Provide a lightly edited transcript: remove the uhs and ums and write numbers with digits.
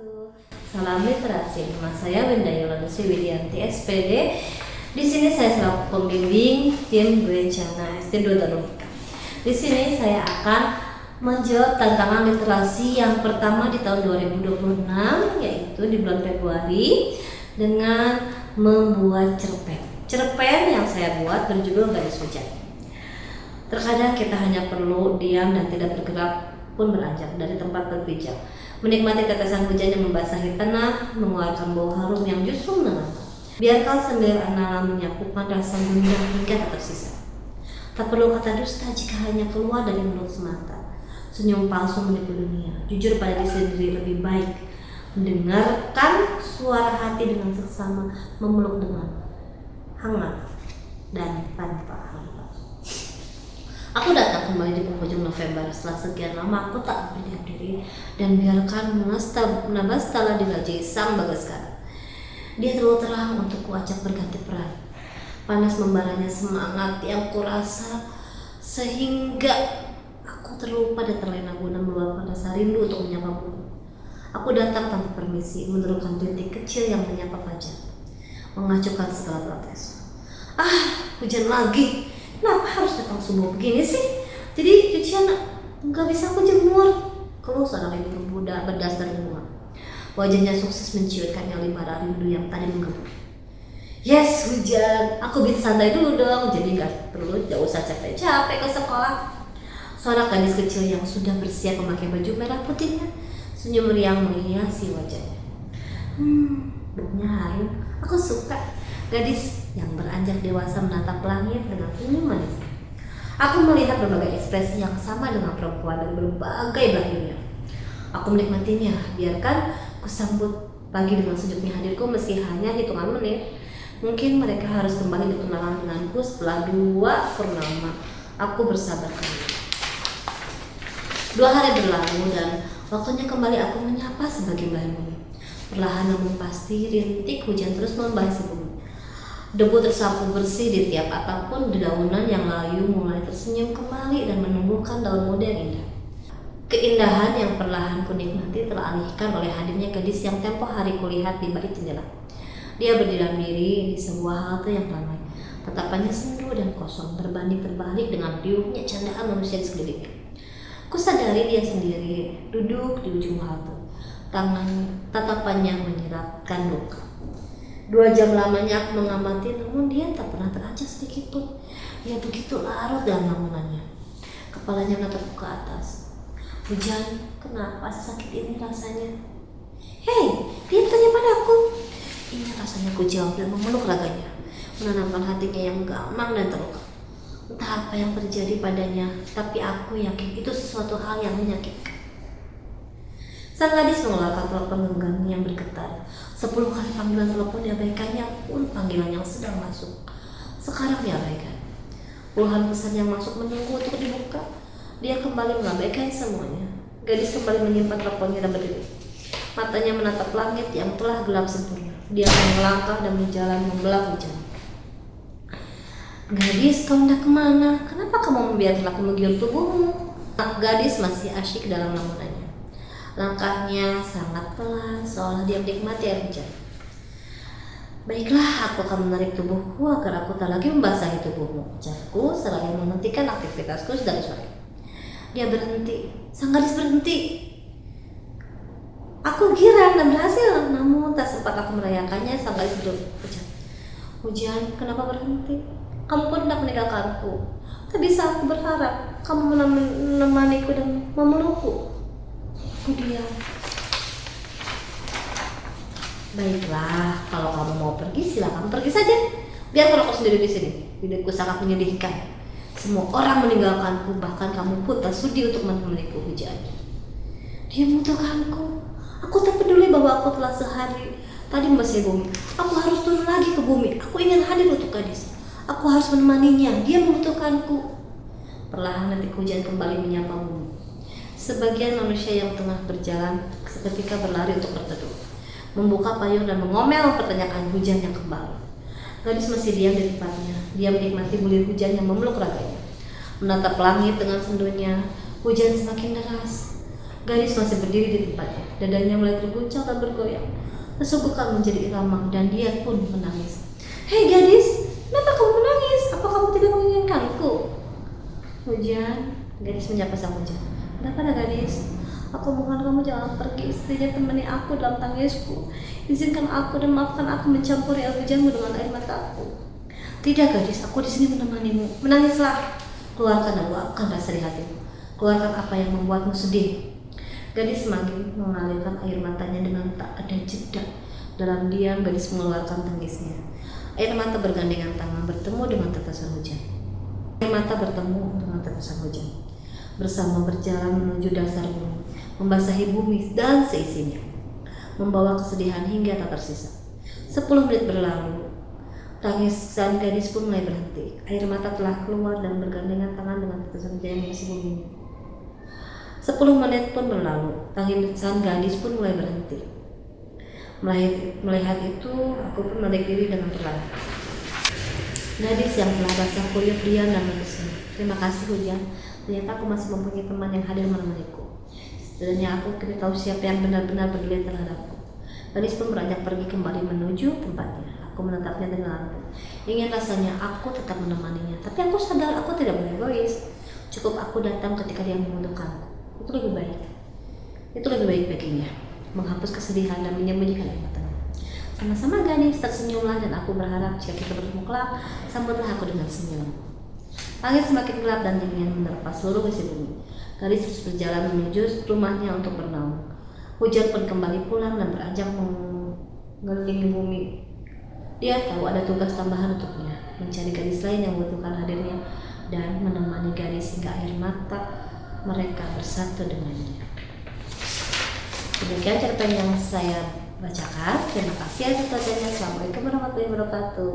wabarakatuh. Salam literasi. Nama saya Winda Yolanda Widianti SPD. Di sini saya selaku pembimbing tim berencana SD Dodologika. Di sini saya akan menjawab tantangan literasi yang pertama di tahun 2026, yaitu di bulan Februari, dengan membuat cerpen. Cerpen yang saya buat berjudul Gadis Hujan. Terkadang kita hanya perlu diam dan tidak bergerak pun beranjak dari tempat berpijak, menikmati tetesan hujan yang membasahi tanah, mengeluarkan bau harum yang justru menenangkan. Biarkan sembir alam menyapukan rasa gundah hingga tak tersisa. Tak perlu kata dusta jika hanya keluar dari mulut semata. Senyum palsu menipu dunia. Jujur pada diri sendiri lebih baik. Mendengarkan suara hati dengan seksama, memeluk dengan hangat dan tanpa hampa. Aku datang kembali di penghujung November. Setelah sekian lama aku tak berdiam diri dan biarkan Nabastala dirajai sang Bagaskara. Dia terlalu terang untuk kuacak berganti peran. Panas membaranya semangat yang kurasa sehingga aku terlupa dan terlena guna meluapkan rasa rindu untuk menyapa bumi. Aku datang tanpa permisi, menurunkan titik kecil yang menyapa fajar, mengacuhkan segala protes. Hujan lagi. Kenapa harus datang subuh begini sih? Jadi cucian nggak bisa aku jemur. Keluh seorang ibu muda berdasar bunga. Wajahnya sukses menciutkan nyali bara rindu yang tadi menggebu. Yes, hujan. Aku bisa santai dulu dong. Jadi nggak perlu jauh usah capek-capek ke sekolah. Seorang gadis kecil yang sudah bersiap memakai baju merah putihnya, senyum riang menghiasi wajahnya. Baunya harum. Aku suka. Gadis yang beranjak dewasa menatap langit dengan senyum manis. Aku melihat berbagai ekspresi yang sama dengan perempuan dari berbagai belahan dunia. Aku menikmatinya. Biarkan kusambut pagi dengan sejuknya hadirku meski hanya hitungan menit. Mungkin mereka harus kembali berkenalan denganku setelah 2 purnama. Aku bersabar kembali. 2 hari berlalu dan waktunya kembali aku menyapa sebagai belahan bumi. Perlahan namun pasti rintik hujan terus membasahi bumi. Debu tersapu bersih di tiap apapun dedaunan yang layu mulai tersenyum kembali dan menumbuhkan daun muda yang indah. Keindahan yang perlahan ku nikmati teralihkan oleh hadirnya gadis yang tempo hari kulihat di balik jendela. Dia berdiam diri di sebuah halte yang ramai. Tatapannya sendu dan kosong berbanding terbalik dengan riuhnya candaan manusia di sekelilingnya. Ku sadari dia sendiri duduk di ujung halte. Tatapannya menyiratkan luka. 2 jam lamanya aku mengamati, namun dia tak pernah terajak sedikit pun. Dia begitu larut dalam lamunannya. Kepalanya menatapku ke atas. Hujan, kenapa sakit ini rasanya? Hei, dia bertanya padaku. Ini rasanya ku jawab dan memeluk raganya, menanamkan hatinya yang gamang dan terluka. Entah apa yang terjadi padanya, tapi aku yakin itu sesuatu hal yang menyakitkan. Sang gadis mengeluarkan telepon genggam yang bergetar. 10 kali panggilan telepon diabaikannya pun panggilan yang sedang masuk sekarang diabaikan. Puluhan pesan yang masuk menunggu untuk dibuka. Dia kembali mengabaikan semuanya. Gadis kembali menyimpan teleponnya dan berdiri. Matanya menatap langit yang telah gelap sempurna. Dia melangkah dan berjalan membelah hujan. Gadis, kau hendak kemana? Kenapa kamu membiarkan aku menggigit tubuhmu? Gadis masih asyik dalam lamunannya. Langkahnya sangat pelan, seolah dia menikmati air hujan. Baiklah, aku akan menarik tubuhku agar aku tak lagi membasahi tubuhmu, ujarku seraya menghentikan aktivitasku dari sore. Dia berhenti, sang gadis berhenti. Aku girang dan berhasil, namun tak sempat aku merayakannya, sang gadis berucap, "Hujan, kenapa berhenti? Kamu pun hendak meninggalkanku. Tak bisa aku berharap kamu menemaniku dan memelukku." Aku diam. Baiklah, kalau kamu mau pergi silakan pergi saja. Biarkan aku sendiri di sini. Hidupku sangat menyedihkan. Semua orang meninggalkanku, bahkan kamu pun tak sudi untuk menemaniku hujan. Dia membutuhkanku. Aku tak peduli bahwa aku telah sehari tadi membasahi bumi. Aku harus turun lagi ke bumi. Aku ingin hadir untuk gadis. Aku harus menemaninya. Dia membutuhkanku. Perlahan detik hujan kembali menyapa bumi. Sebagian manusia yang tengah berjalan seketika berlari untuk berteduh, membuka payung dan mengomel mempertanyakan hujan yang kembali. Gadis masih diam di tempatnya. Dia menikmati bulir hujan yang memeluk raganya. Menatap langit dengan sendunya. Hujan semakin deras. Gadis masih berdiri di tempatnya, dadanya mulai terguncang dan bergoyang. Sesungguhnya menjadi irama dan dia pun menangis. Hei gadis, kenapa kamu menangis? Apa kamu tidak menginginkanku? Hujan, gadis menyapa sang hujan. Kenapa ada gadis? Aku mohon kamu jangan pergi, setidaknya temani aku dalam tangisku. Izinkan aku dan maafkan aku mencampuri air hujanmu dengan air mataku. Tidak gadis, aku di sini menemanimu. Menangislah, keluarkan dan luapkan rasa di hatimu. Keluarkan apa yang membuatmu sedih. Gadis semakin mengalirkan air matanya dengan tak ada jeda. Dalam diam, gadis mengeluarkan tangisnya. Air mata bergandengan tangan bertemu dengan tetesan hujan. Air mata bertemu dengan tetesan hujan. Bersama berjalan menuju dasar bumi, membasahi bumi dan seisinya, membawa kesedihan hingga tak tersisa. 10 menit berlalu, tangisan gadis pun mulai berhenti. Air mata telah keluar dan bergandengan tangan dengan tetesan hujan yang masih bumi. 10 menit pun berlalu, tangisan gadis pun mulai berhenti. Melihat itu, aku pun menarik diri dengan perlahan. Gadis yang telah basah kuyup diam dan bersenyum. Terima kasih hujan. Ternyata aku masih mempunyai teman yang hadir menemaniku. Setidaknya aku kini tahu siapa yang benar-benar peduli terhadapku. Gadis pun beranjak pergi kembali menuju tempatnya. Aku menatapnya dengan angkuh. Ingin rasanya aku tetap menemaninya, tapi aku sadar aku tidak boleh egois. Cukup aku datang ketika dia membutuhkanku. Itu lebih baik. Itu lebih baik baginya. Menghapus kesedihan dan menyembunyikan air matanya. Sama-sama gadis, tersenyumlah dan aku berharap jika kita bertemu kelak, sambutlah aku dengan senyum. Langit semakin gelap dan dingin menerpa seluruh isi bumi. Gadis terus berjalan menuju rumahnya untuk bernaung. Hujan pun kembali pulang dan beranjak mengelilingi bumi. Dia tahu ada tugas tambahan untuknya, mencari gadis lain yang membutuhkan hadirnya dan menemani gadis hingga air mata mereka bersatu dengannya. Demikian cerita yang saya bacakan. Terima kasih atas perhatiannya. Assalamualaikum warahmatullahi wabarakatuh.